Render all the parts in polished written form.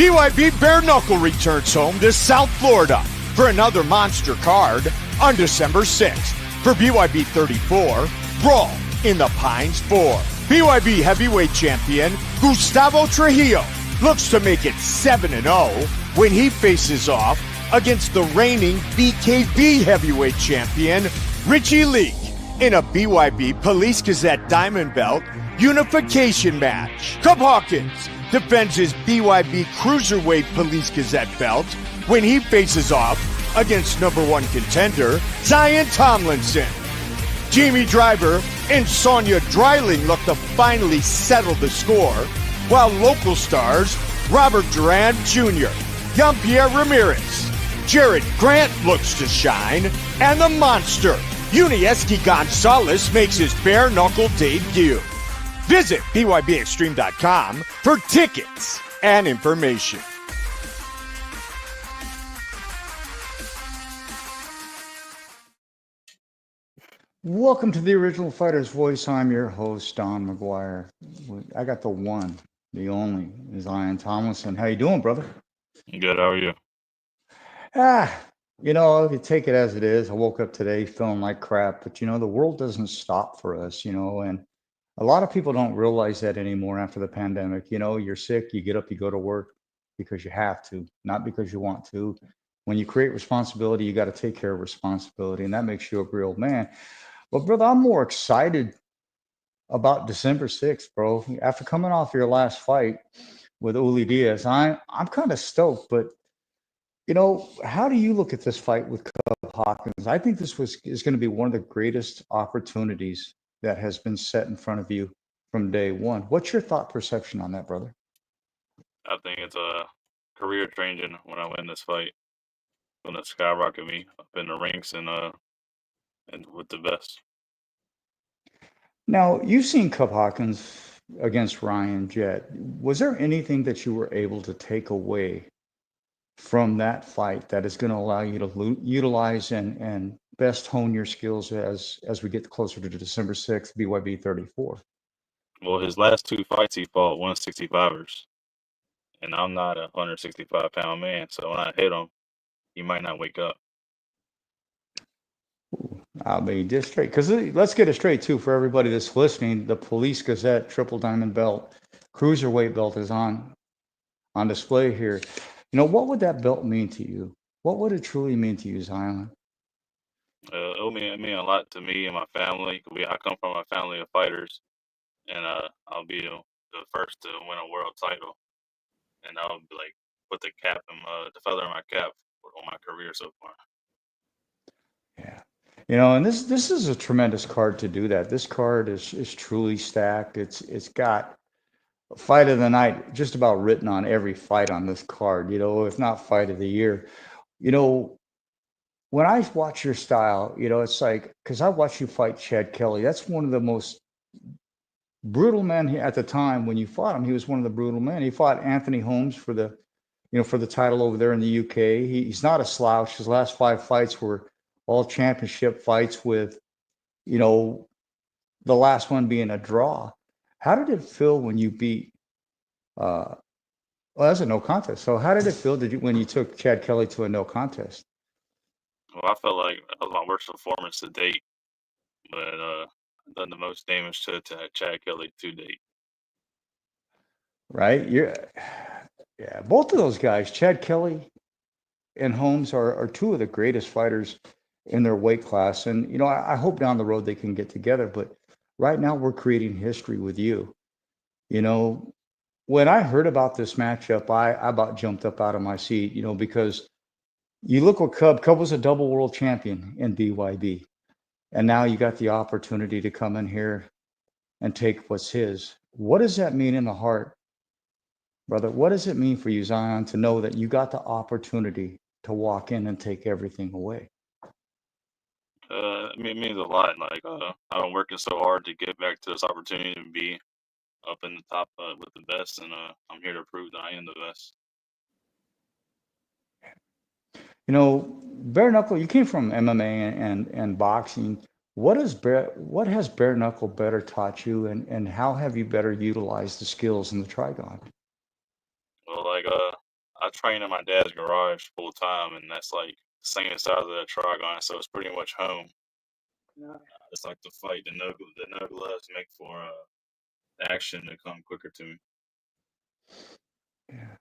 BYB Bare Knuckle returns home to South Florida for another monster card on December 6th. For BYB 34, Brawl in the Pines 4. BYB heavyweight champion Gustavo Trujillo looks to make it 7-0 when he faces off against the reigning BKB heavyweight champion Richie Leak in a BYB Police Gazette Diamond Belt unification match. Cubb Hawkins defends his BYB Cruiserweight Police Gazette belt when he faces off against #1 contender Zion Tomlinson. Jamie Driver and Sonia Dreiling look to finally settle the score, while local stars Robert Duran Jr., Jean-Pierre Ramirez, Jared Grant looks to shine, and the monster Unieski Gonzalez makes his bare knuckle debut. Visit BYBExtreme.com for tickets and information. Welcome to the Original Fighter's Voice. I'm your host, Don Mcguire. I got the one, the only, Zion Tomlinson. How you doing, brother? Good, how are you? You know, you take it as it is. I woke up today feeling like crap, but you know, the world doesn't stop for us, you know, and a lot of people don't realize that anymore after the pandemic. You know, you're sick, you get up, you go to work because you have to, not because you want to. When you create responsibility, you got to take care of responsibility, and that makes you a real man. But brother, I'm more excited about December 6th, bro. After coming off your last fight with Uli Diaz, I'm kind of stoked. But you know, how do you look at this fight with Cubb Hawkins? I think this is going to be one of the greatest opportunities that has been set in front of you from day one. What's your thought perception on that, brother? I think it's a career changing when I win this fight. Gonna skyrocket me up in the ranks and with the best. Now, you've seen Cubb Hawkins against Ryan Jett. Was there anything that you were able to take away from that fight that is going to allow you to utilize and best hone your skills as we get closer to December 6th, BYB 34? Well, his last two fights he fought 165ers, and I'm not a 165-pound man, so when I hit him, he might not wake up. I'll be just straight, because let's get it straight too for everybody that's listening. The Police Gazette Triple Diamond Belt, Cruiserweight belt is on display here. You know, what would that belt mean to you? What would it truly mean to you, Zion? It would mean a lot to me and my family. I come from a family of fighters, and I'll be the first to win a world title, and I'll be like put the cap and the feather in my cap on my career so far. Yeah. You know, and this is a tremendous card to do that. This card is truly stacked. It's got fight of the night just about written on every fight on this card, you know, if not fight of the year. You know, when I watch your style, you know, it's like, because I watched you fight Chad Kelly. That's one of the most brutal men at the time when you fought him. He was one of the brutal men. He fought Anthony Holmes for the, you know, for the title over there in the UK. He's not a slouch. His last 5 fights were all championship fights with, you know, the last one being a draw. How did it feel when you beat, well, that's a no contest. So how did it feel when you took Chad Kelly to a no contest? Well, I felt like that was my worst performance to date, but I've done the most damage to Chad Kelly to date. Right? Yeah, both of those guys, Chad Kelly and Holmes, are two of the greatest fighters in their weight class. And, you know, I hope down the road they can get together. But right now we're creating history with you. You know, when I heard about this matchup, I about jumped up out of my seat, you know, because you look what Cubb was a double world champion in BYB. And now you got the opportunity to come in here and take what's his. What does that mean in the heart, brother? What does it mean for you, Zion, to know that you got the opportunity to walk in and take everything away? I mean, it means a lot. Like, I've been working so hard to get back to this opportunity to be up in the top with the best, and I'm here to prove that I am the best. You know, bare knuckle, you came from MMA and boxing. What has bare knuckle better taught you, and how have you better utilized the skills in the Trigon? Well, like train in my dad's garage full time, and that's like the same size of that Trigon, so it's pretty much home. I just like to fight. The no gloves make for the action to come quicker to me. Yeah.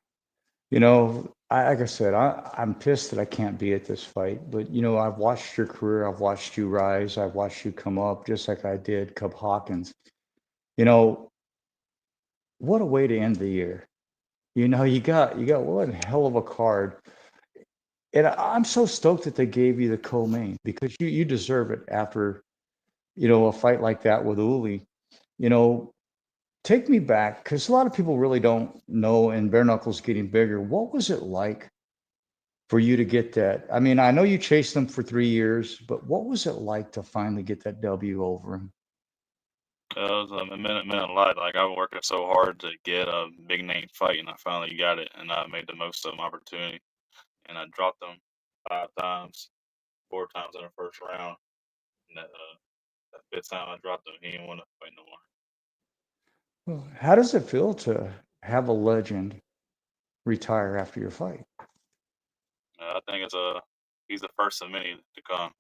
Like I said, I'm pissed that I can't be at this fight. But, I've watched your career. I've watched you rise. I've watched you come up just like I did Cubb Hawkins. You know, what a way to end the year. You got one hell of a card. And I'm so stoked that they gave you the co-main because you deserve it after, a fight like that with Uli. You know, Take me back because a lot of people really don't know, and bare knuckles getting bigger. What was it like for you to get that? I mean, I know you chased them for 3 years, but what was it like to finally get that W over him? It meant a lot. Like I was working so hard to get a big name fight, and I finally got it, and I made the most of my opportunity. And I dropped him 5 times, 4 times in the first round. And that fifth time I dropped him, he didn't want to fight no more. Well, how does it feel to have a legend retire after your fight? I think he's the first of many to come.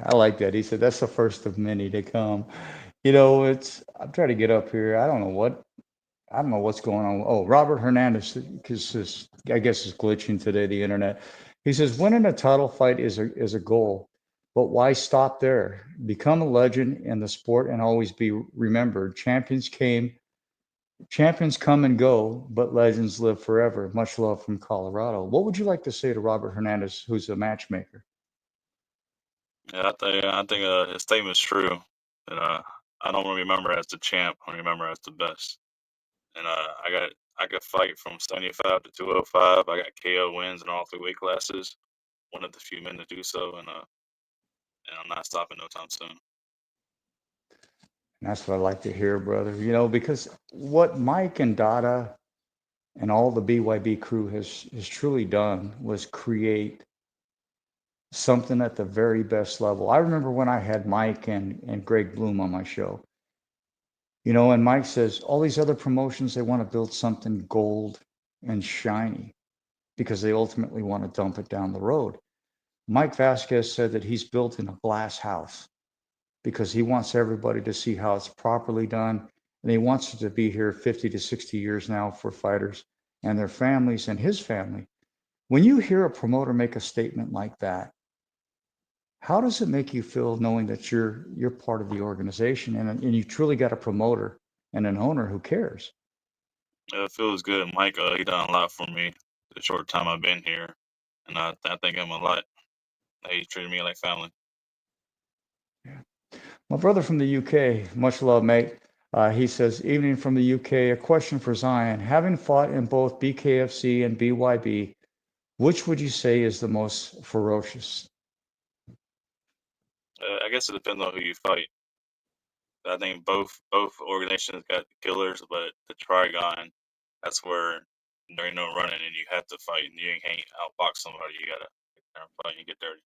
I like that. He said that's the first of many to come. I'm trying to get up here. I don't know what's going on. Oh, Robert Hernandez, because I guess is glitching today, the internet. He says, winning a title fight is a goal, but why stop there? Become a legend in the sport and always be remembered. Champions come and go, but legends live forever. Much love from Colorado. What would you like to say to Robert Hernandez, who's a matchmaker? Yeah, I think his statement's true. And I don't remember as the champ. I remember as the best. And I could fight from 75 to 205. I got KO wins in all 3 weight classes. One of the few men to do so, and I'm not stopping no time soon. And that's what I like to hear, brother. Because what Mike and Dada and all the BYB crew has truly done was create something at the very best level. I remember when I had Mike and Greg Bloom on my show, and Mike says, all these other promotions, they want to build something gold and shiny because they ultimately want to dump it down the road. Mike Vasquez said that he's built in a glass house because he wants everybody to see how it's properly done. And he wants it to be here 50 to 60 years now for fighters and their families and his family. When you hear a promoter make a statement like that, how does it make you feel knowing that you're part of the organization and you truly got a promoter and an owner who cares? It feels good. Mike, he done a lot for me the short time I've been here, and I thank him a lot. He treated me like family. Yeah. My brother from the UK, much love, mate. He says, evening from the UK, a question for Zion. Having fought in both BKFC and BYB, which would you say is the most ferocious? I guess it depends on who you fight. I think both organizations got killers, but the Trigon, that's where there ain't no running, and you have to fight. And you can't outbox somebody. You gotta get there and fight and get dirty.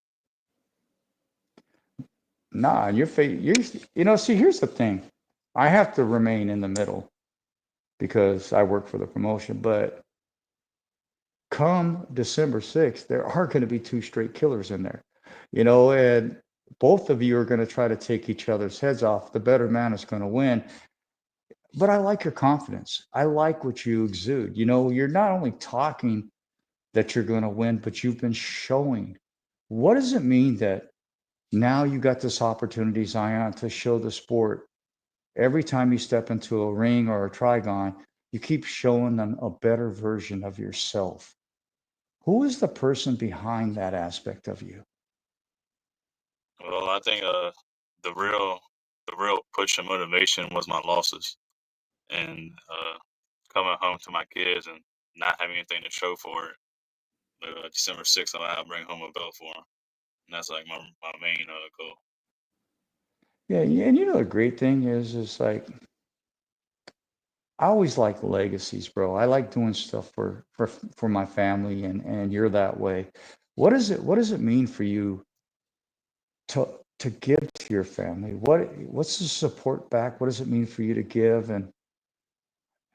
Nah, see, here's the thing. I have to remain in the middle because I work for the promotion, but come December 6th, there are going to be two straight killers in there, and both of you are going to try to take each other's heads off. The better man is going to win. But I like your confidence. I like what you exude. You're not only talking that you're going to win, but you've been showing. What does it mean that now you got this opportunity, Zion, to show the sport? Every time you step into a ring or a trigon, you keep showing them a better version of yourself. Who is the person behind that aspect of you? Well, I think the real the real push and motivation was my losses, and coming home to my kids and not having anything to show for it. December 6th, I'm gonna bring home a belt for them, and that's like my main goal. Yeah, and the great thing is like I always like legacies, bro. I like doing stuff for my family, and you're that way. What does it mean for you to give to your family? What's the support back? What does it mean for you to give? And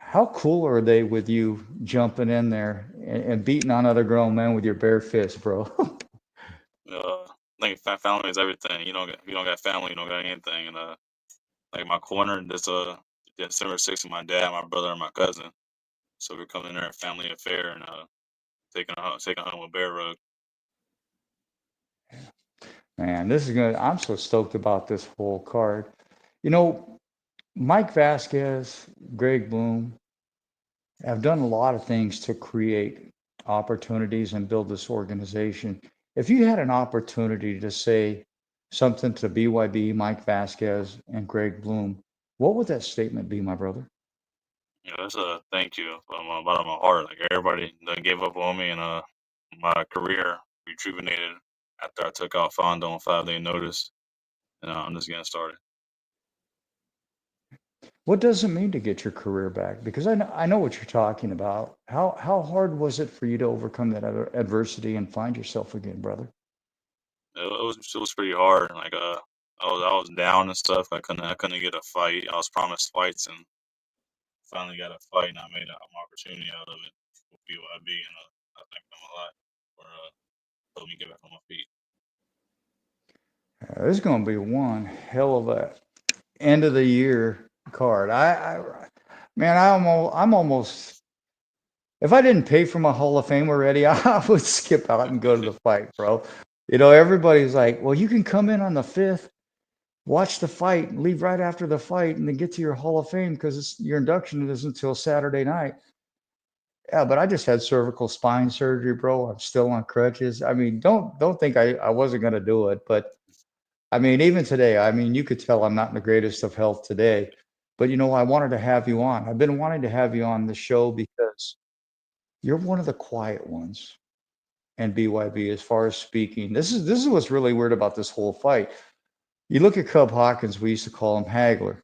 How cool are they with you jumping in there and beating on other grown men with your bare fist, bro? I think family is everything. If you don't got family, you don't got anything. And like my corner, December 6th, my dad, my brother, and my cousin. So we're coming there, a family affair, and taking home a bear rug. Man, this is good. I'm so stoked about this whole card. You know, Mike Vasquez, Greg Bloom have done a lot of things to create opportunities and build this organization. If you had an opportunity to say something to BYB, Mike Vasquez, and Greg Bloom, what would that statement be, my brother? That's a thank you from the bottom of my heart. Like everybody that gave up on me, and my career rejuvenated after I took out Fondo on 5-day notice, and I'm just getting started. What does it mean to get your career back? Because I know what you're talking about. How hard was it for you to overcome that adversity and find yourself again, brother? It was pretty hard. Like I was down and stuff. I couldn't get a fight. I was promised fights, and finally got a fight, and I made an opportunity out of it with BYB, and I thank them a lot for helping me get back on my feet. This is going to be one hell of a end of the year card. Man, I'm almost. If I didn't pay for my Hall of Fame already, I would skip out and go to the fight, bro. You know, everybody's like, well, you can come in on the 5th, watch the fight, leave right after the fight, and then get to your Hall of Fame because your induction isn't until Saturday night. Yeah, but I just had cervical spine surgery, bro. I'm still on crutches. I mean, don't think I wasn't gonna do it, but I mean, even today, I mean, you could tell I'm not in the greatest of health today. But I wanted to have you on. I've been wanting to have you on the show because you're one of the quiet ones and BYB as far as speaking. This is what's really weird about this whole fight. You look at Cubb Hawkins, we used to call him Haggler,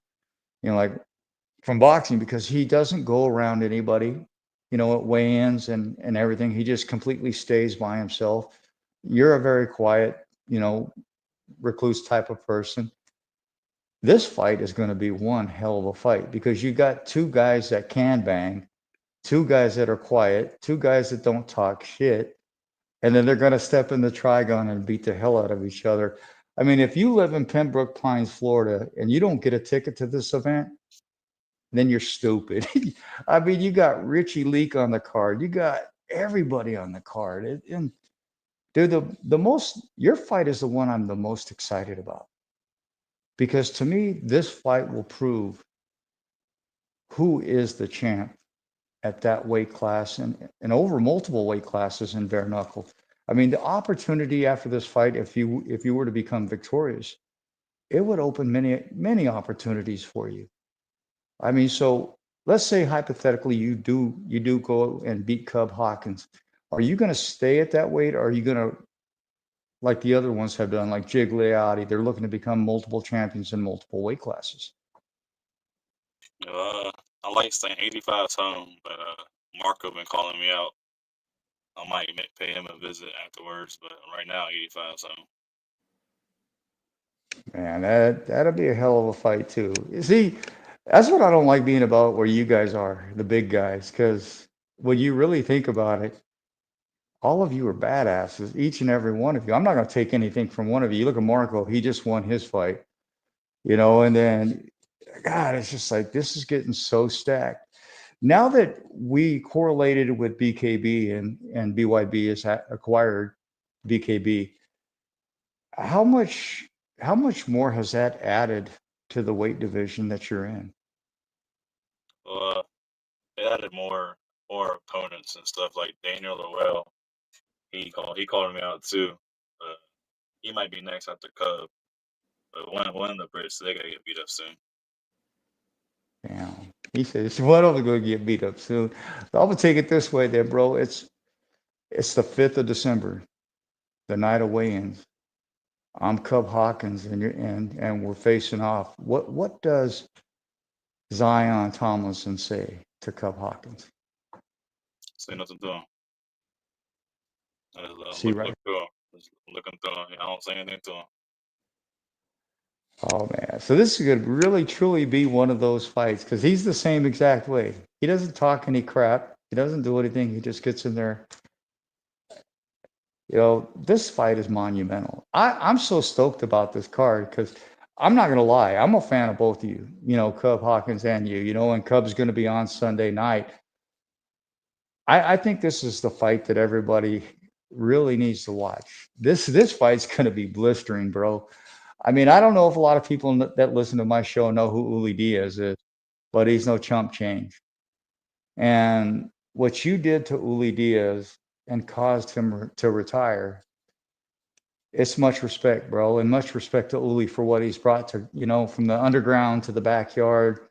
like from boxing because he doesn't go around anybody, at weigh-ins and everything. He just completely stays by himself. You're a very quiet, recluse type of person. This fight is going to be one hell of a fight because you got two guys that can bang, two guys that are quiet, two guys that don't talk shit, and then they're going to step in the trigon and beat the hell out of each other. I mean, if you live in Pembroke Pines, Florida, and you don't get a ticket to this event, then you're stupid. I mean, you got Richie Leak on the card. You got everybody on the card. And dude, your fight is the one I'm the most excited about. Because to me, this fight will prove who is the champ at that weight class and over multiple weight classes in bare knuckle. I mean, the opportunity after this fight, if you were to become victorious, it would open many opportunities for you. I mean, so let's say hypothetically you do go and beat Cubb Hawkins. Are you going to stay at that weight, or are you going to, like the other ones have done, like Gigliotti, they're looking to become multiple champions in multiple weight classes? I like saying 85's home, but Marco been calling me out. I might pay him a visit afterwards, but right now 85's home. Man, that'll be a hell of a fight too. You see, that's what I don't like being about where you guys are, the big guys, because when you really think about it, all of you are badasses, each and every one of you. I'm not going to take anything from one of you. You look at Marco, he just won his fight, and then, God, it's just like this is getting so stacked. Now that we correlated with BKB and BYB has acquired BKB, how much more has that added to the weight division that you're in? It added more opponents and stuff like Daniel Lowell. He called me out too. He might be next after Cubb. But one of the Brits, they gotta get beat up soon. Damn. He says, one of them going to get beat up soon. So I'm going to take it this way there, bro. It's the 5th of December, the night of weigh-ins. I'm Cubb Hawkins, and we're facing off. What does Zion Tomlinson say to Cubb Hawkins? Say nothing to him. See, Look right? through him. Just looking through him. I don't say anything to him. Oh man, so this could really truly be one of those fights because he's the same exact way. He doesn't talk any crap. He doesn't do anything. He just gets in there. This fight is monumental. I'm so stoked about this card because I'm not going to lie. I'm a fan of both of you, Cubb, Hawkins, and you, and Cubb's going to be on Sunday night. I think this is the fight that everybody really needs to watch. This fight's going to be blistering, bro. I mean, I don't know if a lot of people that listen to my show know who Uli Diaz is, but he's no chump change. And what you did to Uli Diaz and caused him to retire, it's much respect, bro, and much respect to Uli for what he's brought to, from the underground to the backyard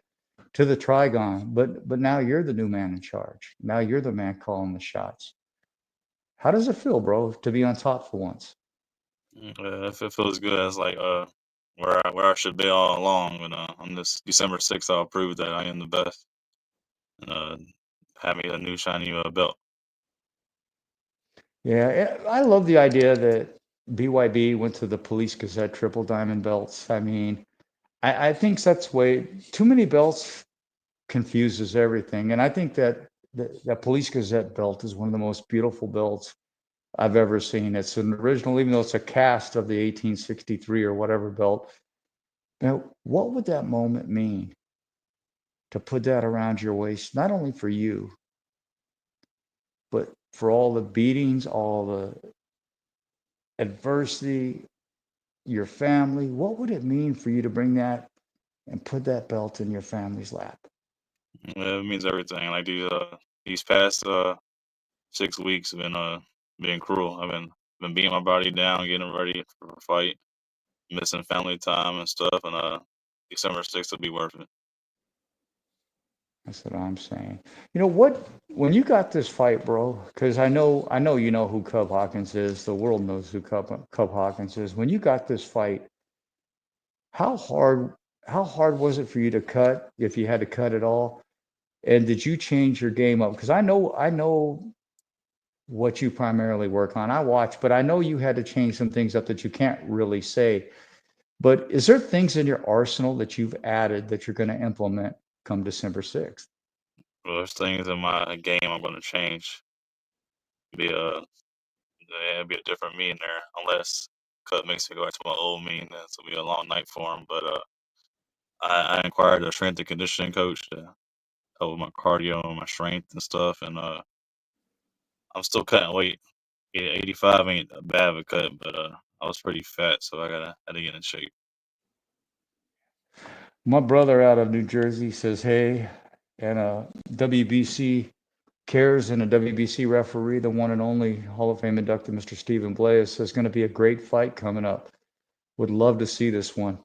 to the Trigon. But now you're the new man in charge. Now you're the man calling the shots. How does it feel, bro, to be on top for once? If it feels good, it's like where I should be all along. And on this December 6th, I'll prove that I am the best and have me a new shiny belt. Yeah, I love the idea that BYB went to the Police Gazette triple diamond belts. I mean, I think that's way too many belts confuses everything. And I think that the Police Gazette belt is one of the most beautiful belts I've ever seen. It's an original, even though it's a cast of the 1863 or whatever belt. Now, what would that moment mean to put that around your waist, not only for you, but for all the beatings, all the adversity, your family? What would it mean for you to bring that and put that belt in your family's lap? It means everything. Like these past 6 weeks have been cruel. I've been beating my body down, getting ready for a fight, missing family time and stuff, and December 6th will be worth it. That's what I'm saying. You know what? When you got this fight, bro, because I know you know who Cubb Hawkins is. The world knows who Cubb Hawkins is. When you got this fight, how hard was it for you to cut, if you had to cut at all? And did you change your game up? Because I know what you primarily work on. I watch, but I know you had to change some things up that you can't really say. But is there things in your arsenal that you've added that you're going to implement come December 6th? Well, there's things in my game I'm going to change. There'll be a different me in there, unless Cubb makes me go back to my old me, and it'll be a long night for him. But I inquired a strength and conditioning coach to help with my cardio and my strength and stuff, and I'm still cutting weight. Yeah, 85 ain't a bad of a cut, but I was pretty fat, so had to get in shape. My brother out of New Jersey says, hey, and WBC cares and a WBC referee, the one and only Hall of Fame inducted Mr. Stephen Blaze, says going to be a great fight coming up. Would love to see this one.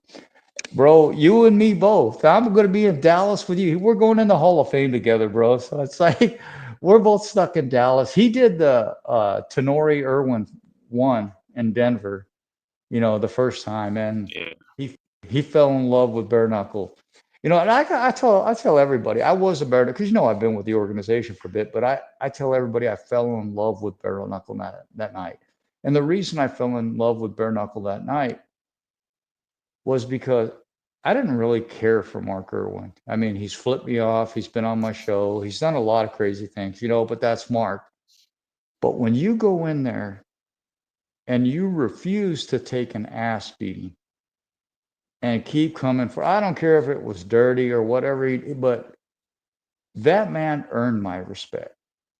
Bro, you and me both. I'm going to be in Dallas with you. We're going in the Hall of Fame together, bro. So it's like we're both stuck in Dallas. He did the Tenori Irwin one in Denver, the first time, and Yeah. he fell in love with bare knuckle. And I tell everybody I was a bare knuckle because I've been with the organization for a bit, but I tell everybody I fell in love with bare knuckle that night. And the reason I fell in love with bare knuckle that night was because I didn't really care for Mark Irwin. I mean, he's flipped me off. He's been on my show. He's done a lot of crazy things, but that's Mark. But when you go in there and you refuse to take an ass beating and keep coming for, I don't care if it was dirty or whatever, but that man earned my respect.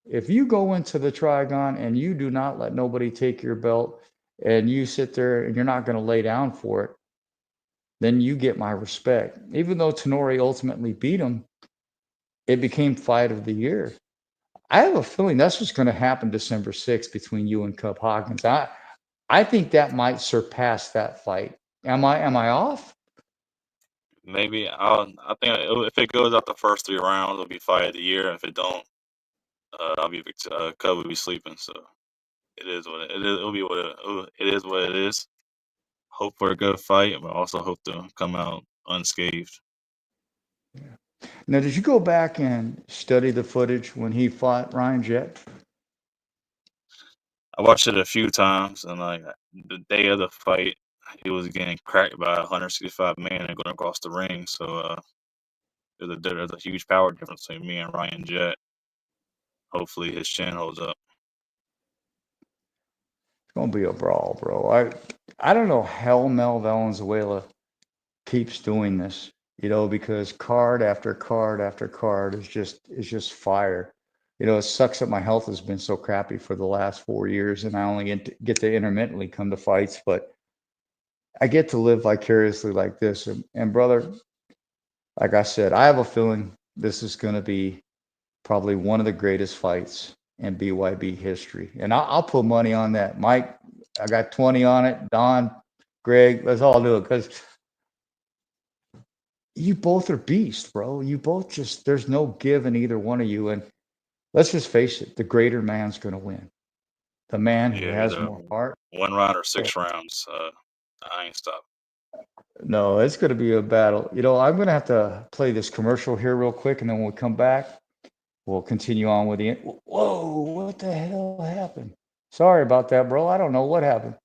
If you go into the Trigon and you do not let nobody take your belt and you sit there and you're not going to lay down for it, then you get my respect. Even though Tenori ultimately beat him, it became fight of the year. I have a feeling that's what's going to happen December 6th between you and Cubb Hawkins. I think that might surpass that fight. Am I off? Maybe I think if it goes out the first 3 rounds, it'll be fight of the year. If it don't, Cubb will be sleeping. So it is what it is. It'll be what it is. What it is. Hope for a good fight, but also hope to come out unscathed. Now, did you go back and study the footage when he fought Ryan Jett? I watched it a few times, and like the day of the fight, he was getting cracked by a 165 man and going across the ring. So there's a huge power difference between me and Ryan Jett. Hopefully his chin holds up. It's gonna be a brawl, bro. I don't know how Mel Valenzuela keeps doing this, because card after card after card is just fire. It sucks that my health has been so crappy for the last 4 years, and I only get to intermittently come to fights, but I get to live vicariously like this. And brother, like I said, I have a feeling this is going to be probably one of the greatest fights in BYB history. And I'll put money on that. Mike, I got 20 on it. Don, Greg, let's all do it, because you both are beasts, bro. You both there's no give in either one of you. And let's just face it, the greater man's going to win. The man who has more heart. 1 round or 6 rounds. I ain't stopping. No, it's going to be a battle. I'm going to have to play this commercial here real quick, and then when we come back, we'll continue on with the. Whoa, what the hell happened? Sorry about that, bro. I don't know what happened.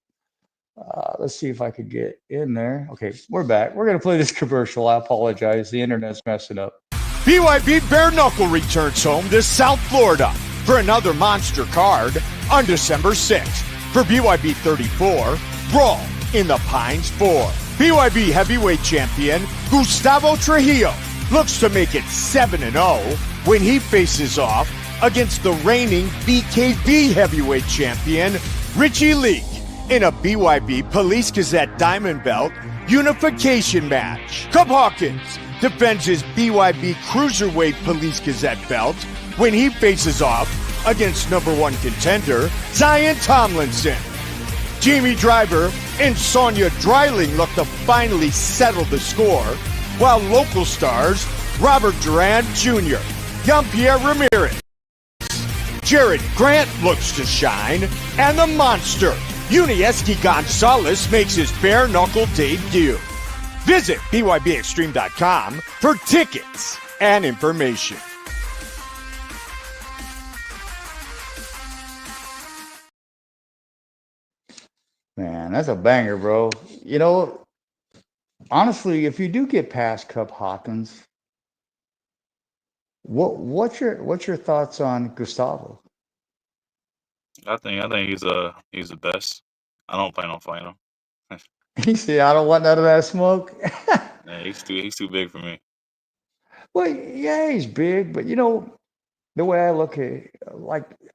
Let's see if I could get in there. Okay, we're back. We're going to play this commercial. I apologize. The internet's messing up. BYB Bare Knuckle returns home to South Florida for another monster card on December 6th. For BYB 34, Brawl in the Pines 4. BYB heavyweight champion Gustavo Trujillo looks to make it 7-0 when he faces off against the reigning BKB heavyweight champion Richie Leak in a BYB Police Gazette Diamond Belt unification match. Cubb Hawkins defends his BYB Cruiserweight Police Gazette belt when he faces off against #1 contender Zion Tomlinson. Jamie Driver and Sonia Dreiling look to finally settle the score, while local stars Robert Duran Jr., Jean-Pierre Ramirez, Jared Grant looks to shine, and the monster Unieski Gonzalez makes his bare knuckle debut. Visit BYBExtreme.com for tickets and information. Man, that's a banger, bro. Honestly, if you do get past Cubb Hawkins, what's your thoughts on Gustavo? I think he's the best. I don't plan on fighting him. He said, "I don't want none of that smoke." Yeah, he's too big for me. Well, yeah, he's big, but the way I look at it,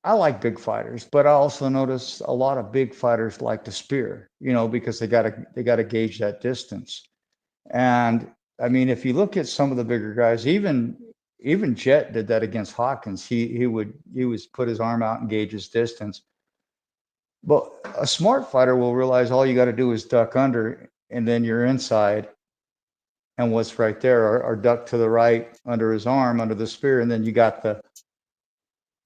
I like big fighters, but I also notice a lot of big fighters like to spear, because they gotta gauge that distance. And I mean, if you look at some of the bigger guys, even Jet did that against Hawkins. He would put his arm out and gauge his distance. But a smart fighter will realize all you got to do is duck under, and then you're inside, and what's right there, or duck to the right under his arm, under the spear, and then you got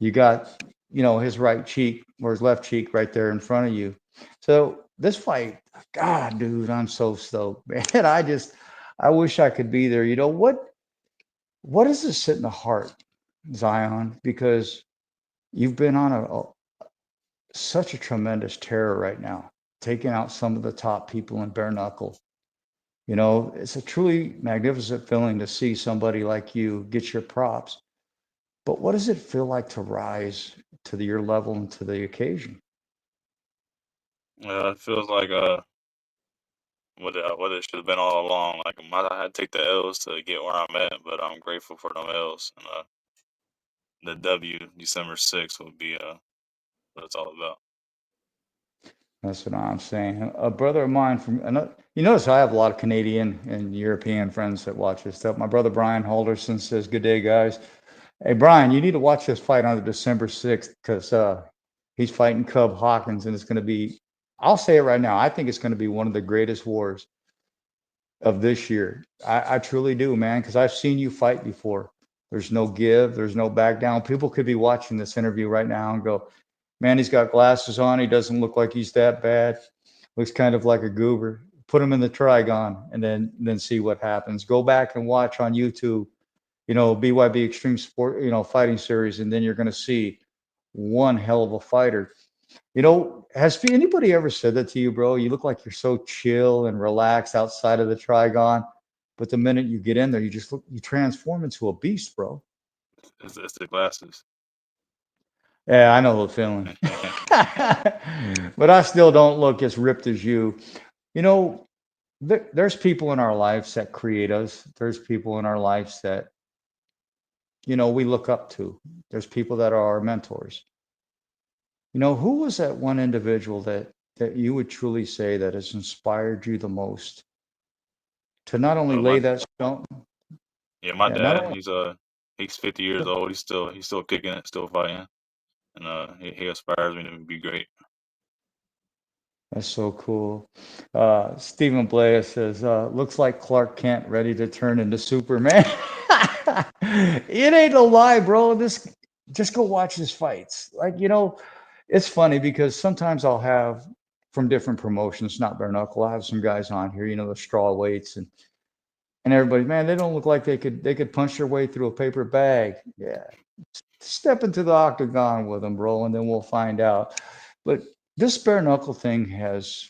his right cheek or his left cheek right there in front of you. So this fight, God, dude, I'm so stoked, man. I wish I could be there. What does this sit in the heart, Zion? Because you've been on such a tremendous tear right now, taking out some of the top people in bare knuckle. It's a truly magnificent feeling to see somebody like you get your props. But what does it feel like to rise to your level and to the occasion? It feels like what it should have been all along. Like I had to take the L's to get where I'm at, but I'm grateful for them L's. And the W, December 6th, will be what it's all about. That's what I'm saying. A brother of mine you notice I have a lot of Canadian and European friends that watch this stuff. My brother Brian Halderson says, "Good day, guys." Hey, Brian, you need to watch this fight on December 6th, because he's fighting Cubb Hawkins, and it's going to be, I'll say it right now, I think it's going to be one of the greatest wars of this year. I truly do, man, because I've seen you fight before. There's no give. There's no back down. People could be watching this interview right now and go, "Man, he's got glasses on. He doesn't look like he's that bad. Looks kind of like a goober." Put him in the Trigon and then see what happens. Go back and watch on YouTube, BYB Extreme Sport, fighting series, and then you're going to see one hell of a fighter. Has anybody ever said that to you, bro? You look like you're so chill and relaxed outside of the Trigon, but the minute you get in there, you transform into a beast, bro. It's the glasses. Yeah, I know the feeling. But I still don't look as ripped as you. You know, there's people in our lives that create us. There's people in our lives that, we look up to. There's people that are our mentors. Who was that one individual that you would truly say that has inspired you the most to not only lay My that stone, my yeah, not dad. only He's 50 years old. He's still kicking it, still fighting, and he inspires me to be great. that's so cool. Stephen Blair says, looks like Clark Kent ready to turn into Superman. It ain't a lie, bro. Just go watch his fights. Like, it's funny because sometimes I'll have from different promotions, not bare knuckle. I have some guys on here, the straw weights and everybody, man, they don't look like they could punch their way through a paper bag. Yeah. Step into the octagon with them, bro, and then we'll find out. But this bare knuckle thing has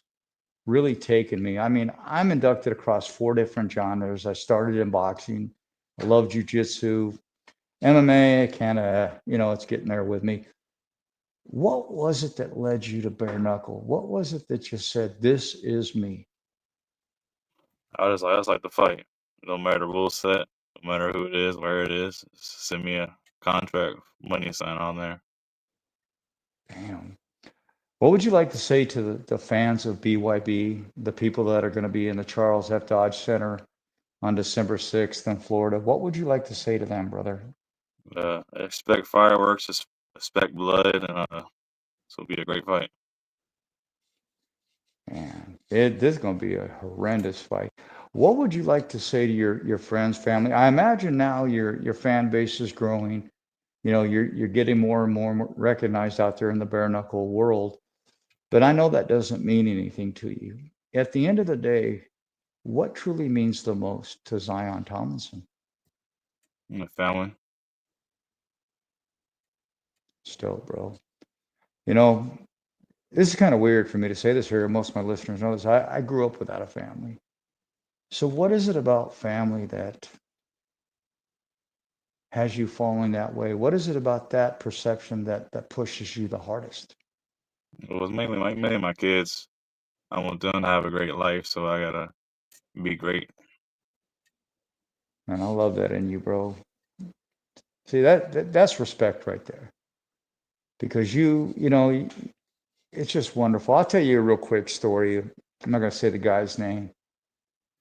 really taken me. I mean, I'm inducted across 4 different genres. I started in boxing. I love jujitsu, MMA, kind of, it's getting there with me. What was it that led you to bare knuckle? What was it that you said, this is me? I just like the fight. No matter the rule set, no matter who it is, where it is, just send me a contract, money sign on there. Damn. What would you like to say to the fans of BYB, the people that are going to be in the Charles F. Dodge Center on December 6th in Florida? What would you like to say to them, brother? Expect fireworks, expect blood, and this will be a great fight. Man, this is going to be a horrendous fight. What would you like to say to your friends, family? I imagine now your fan base is growing. You're getting more and more recognized out there in the bare knuckle world. But I know that doesn't mean anything to you. At the end of the day, what truly means the most to Zion Tomlinson? And the family. Still, bro. This is kind of weird for me to say this here. Most of my listeners know this. I grew up without a family. So what is it about family that has you falling that way? What is it about that perception that pushes you the hardest? It was mainly my kids. I want them to have a great life, so I gotta be great. And I love that in you, bro. See, that's respect right there. Because it's just wonderful. I'll tell you a real quick story. I'm not going to say the guy's name.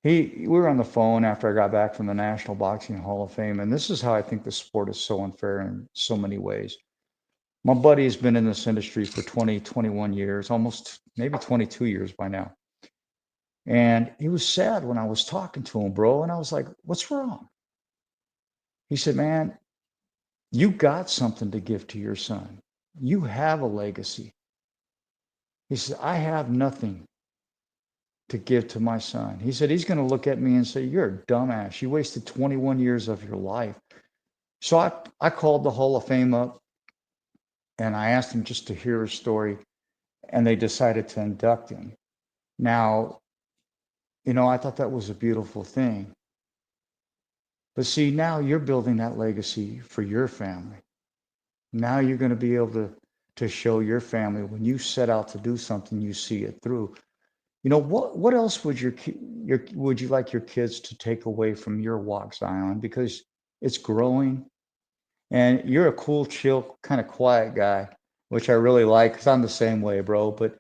We were on the phone after I got back from the National Boxing Hall of Fame, and this is how I think the sport is so unfair in so many ways. My buddy has been in this industry for 20, 21 years, almost maybe 22 years by now. And he was sad when I was talking to him, bro. And I was like, what's wrong? He said, man, you got something to give to your son. You have a legacy. He said, I have nothing to give to my son. He said, he's going to look at me and say, you're a dumbass. You wasted 21 years of your life. So I called the Hall of Fame up and I asked him just to hear his story, and they decided to induct him. Now, I thought that was a beautiful thing. But see, now you're building that legacy for your family. Now you're going to be able to show your family when you set out to do something, you see it through. What else would would you like your kids to take away from your walk, Zion? Because it's growing, and you're a cool, chill, kind of quiet guy, which I really like because I'm the same way, bro. But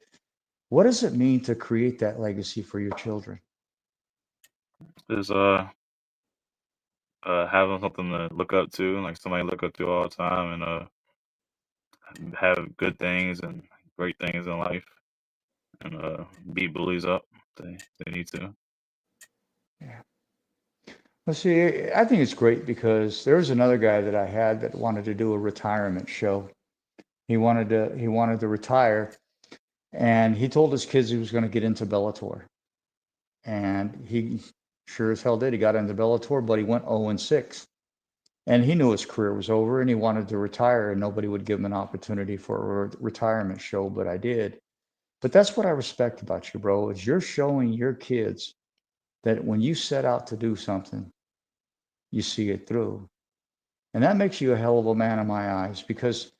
what does it mean to create that legacy for your children? Just having something to look up to, like somebody to look up to all the time, and have good things and great things in life, and beat bullies up. They need to. Yeah. Well, see, I think it's great because there was another guy that I had that wanted to do a retirement show. He wanted to retire, and he told his kids he was going to get into Bellator, and he sure as hell did. He got into Bellator, but he went 0-6, and he knew his career was over, and he wanted to retire, and nobody would give him an opportunity for a retirement show, but I did. But that's what I respect about you, bro, is you're showing your kids that when you set out to do something, you see it through. And that makes you a hell of a man in my eyes, because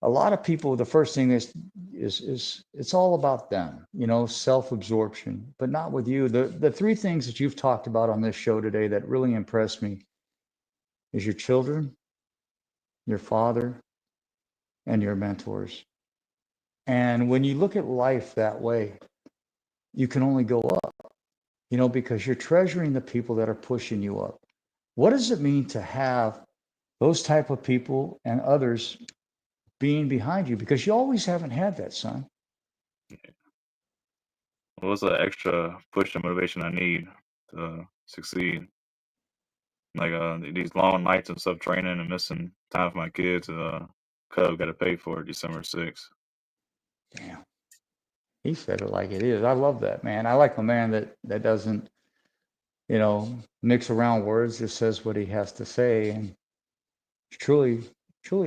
a lot of people, the first thing is it's all about them, self-absorption, but not with you. The three things that you've talked about on this show today that really impressed me is your children, your father, and your mentors. And when you look at life that way, you can only go up, because you're treasuring the people that are pushing you up. What does it mean to have those type of people and others being behind you? Because you always haven't had that, son. What's the extra push and motivation I need to succeed? Like these long nights and stuff training and missing time for my kids. Cubb got to pay for it December 6th. Damn. He said it like it is. I love that, man. I like a man that doesn't, mix around words, just says what he has to say. And it's truly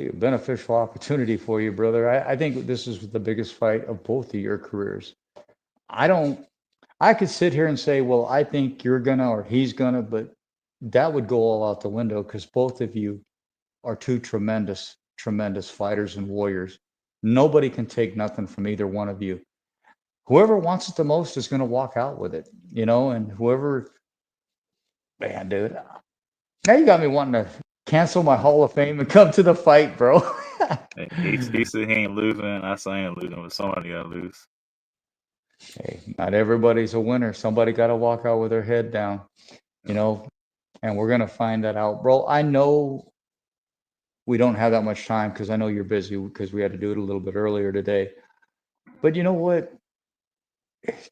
a beneficial opportunity for you, brother. I think this is the biggest fight of both of your careers. I could sit here and say, well, I think you're gonna or he's gonna, but that would go all out the window, because both of you are two tremendous, tremendous fighters and warriors. Nobody can take nothing from either one of you. Whoever wants it the most is going to walk out with it, and whoever, man, dude, now you got me wanting to cancel my Hall of Fame and come to the fight, bro. He said he ain't losing. I say I ain't losing, but somebody got to lose. Hey, not everybody's a winner. Somebody got to walk out with their head down, and we're going to find that out, bro. I know we don't have that much time, because I know you're busy, because we had to do it a little bit earlier today. But you know what?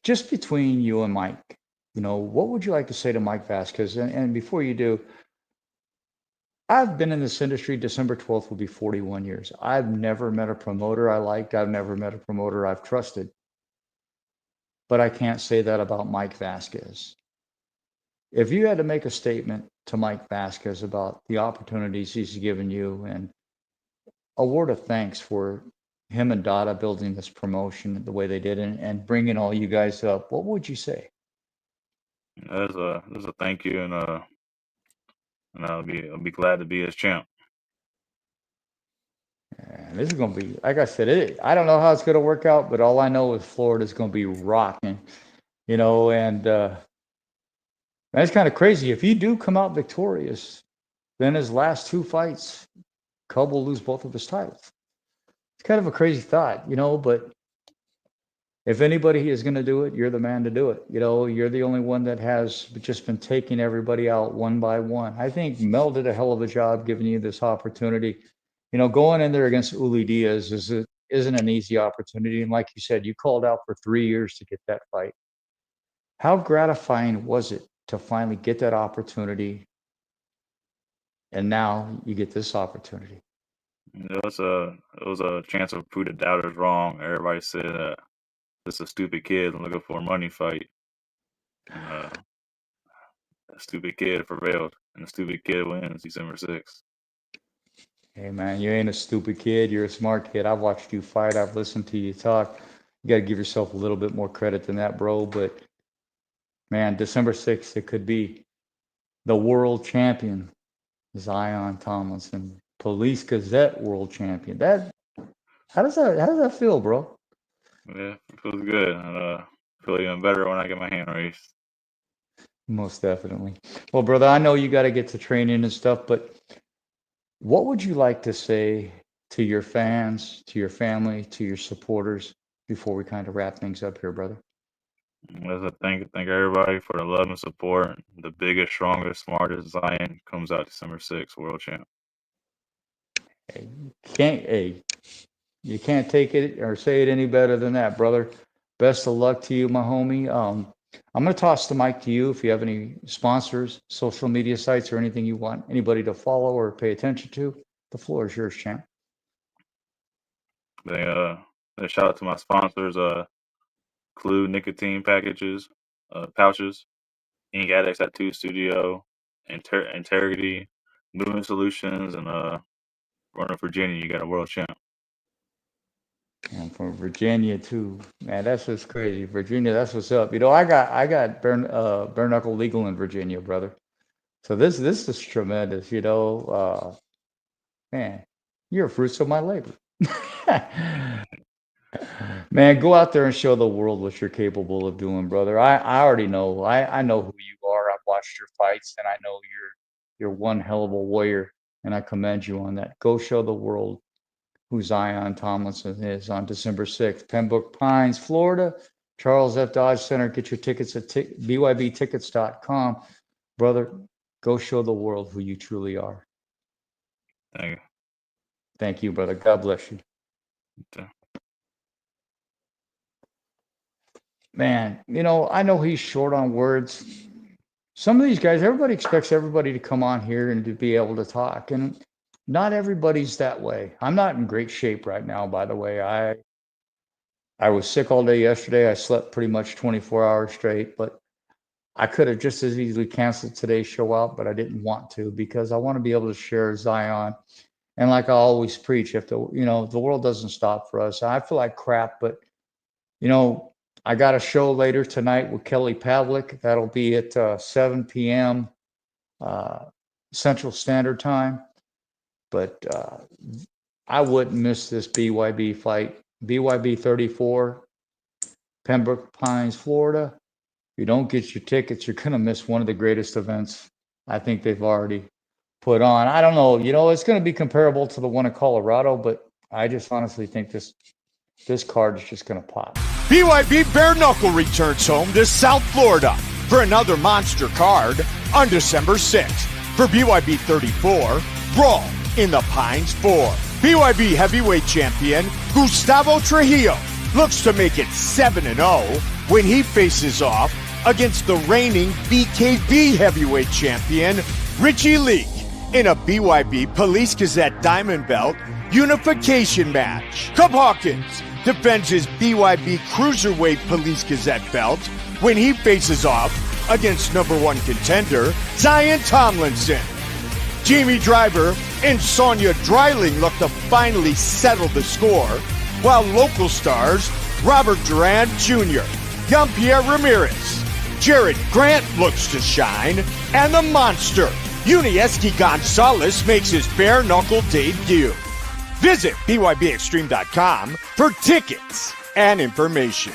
Just between you and Mike, what would you like to say to Mike Vasquez? And before you do, I've been in this industry. December 12th will be 41 years. I've never met a promoter I liked. I've never met a promoter I've trusted. But I can't say that about Mike Vasquez. If you had to make a statement to Mike Vasquez about the opportunities he's given you, and a word of thanks for him and Dada building this promotion the way they did, and bringing all you guys up, what would you say? There's a thank you, and I'll be glad to be his champ. And this is going to be, like I said, I don't know how it's going to work out, but all I know is Florida's going to be rocking, and that's kind of crazy. If you do come out victorious, then his last two fights, Cubb will lose both of his titles. It's kind of a crazy thought, but if anybody is going to do it, you're the man to do it. You're the only one that has just been taking everybody out one by one. I think Mel did a hell of a job giving you this opportunity. Going in there against Uli Diaz isn't an easy opportunity. And like you said, you called out for 3 years to get that fight. How gratifying was it to finally get that opportunity, and now you get this opportunity? It was a chance to prove the doubters wrong. Everybody said this is a stupid kid looking for a money fight. And, a stupid kid prevailed, and a stupid kid wins December 6th. Hey, man, you ain't a stupid kid. You're a smart kid. I've watched you fight. I've listened to you talk. You got to give yourself a little bit more credit than that, bro. But, man, December 6th, it could be the world champion, Zion Tomlinson, Police Gazette world champion. How does that feel, bro? Yeah, it feels good. I feel even better when I get my hand raised. Most definitely. Well, brother, I know you got to get to training and stuff, but what would you like to say to your fans, to your family, to your supporters before we kind of wrap things up here, brother? As I thank everybody for the love and support. The biggest, strongest, smartest Zion comes out December 6th, world champ. You can't take it or say it any better than that, brother. Best of luck to you, my homie. I'm going to toss the mic to you if you have any sponsors, social media sites, or anything you want anybody to follow or pay attention to. The floor is yours, champ. They shout out to my sponsors, Clue nicotine packages, pouches, Ink Addicts Tattoo Studio, Integrity, Movement Solutions, and Running Virginia. You got a world champ. And from Virginia too, man. That's what's crazy. Virginia, that's what's up. I got bare knuckle legal in Virginia, brother. So this is tremendous. Man, you're fruits of my labor. Man, go out there and show the world what you're capable of doing, brother. I already know. I know who you are. I've watched your fights, and I know you're one hell of a warrior, and I commend you on that. Go show the world who Zion Tomlinson is on December 6th. Pembroke Pines, Florida, Charles F. Dodge Center. Get your tickets at bybtickets.com. Brother, go show the world who you truly are. Thank you. Thank you, brother. God bless you. Okay. Man, I know he's short on words. Some of these guys, everybody expects everybody to come on here and to be able to talk. And not everybody's that way. I'm not in great shape right now, by the way. I was sick all day yesterday. I slept pretty much 24 hours straight, but I could have just as easily canceled today's show out, but I didn't want to because I want to be able to share Zion. And like I always preach, if the world doesn't stop for us, I feel like crap, but I got a show later tonight with Kelly Pavlik. That'll be at 7 p.m. Central Standard Time. But I wouldn't miss this BYB fight. BYB 34, Pembroke Pines, Florida. If you don't get your tickets, you're going to miss one of the greatest events I think they've already put on. I don't know. It's going to be comparable to the one in Colorado, but I just honestly think this card is just going to pop. BYB Bare Knuckle returns home to South Florida for another monster card on December 6th. For BYB 34, Brawl in the Pines 4. BYB heavyweight champion Gustavo Trujillo looks to make it 7-0 when he faces off against the reigning BKB heavyweight champion Richie Leak in a BYB Police Gazette Diamond Belt unification match. Cubb Hawkins defends his BYB Cruiserweight Police Gazette belt when he faces off against #1 contender Zion Tomlinson. Jamie Driver and Sonia Dreiling look to finally settle the score, while local stars Robert Durant Jr., Jean-Pierre Ramirez, Jared Grant looks to shine, and the monster Unieski Gonzalez makes his bare knuckle debut. Visit BYBExtreme.com for tickets and information.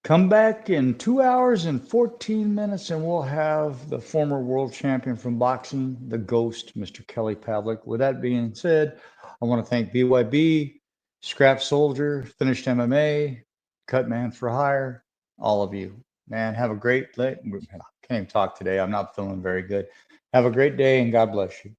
Come back in 2 hours and 14 minutes, and we'll have the former world champion from boxing, the Ghost, Mr. Kelly Pavlik. With that being said, I want to thank BYB, Scrap Soldier, Finished MMA, Cut Man for Hire, all of you. Man, have a great day. I can't even talk today. I'm not feeling very good. Have a great day, and God bless you.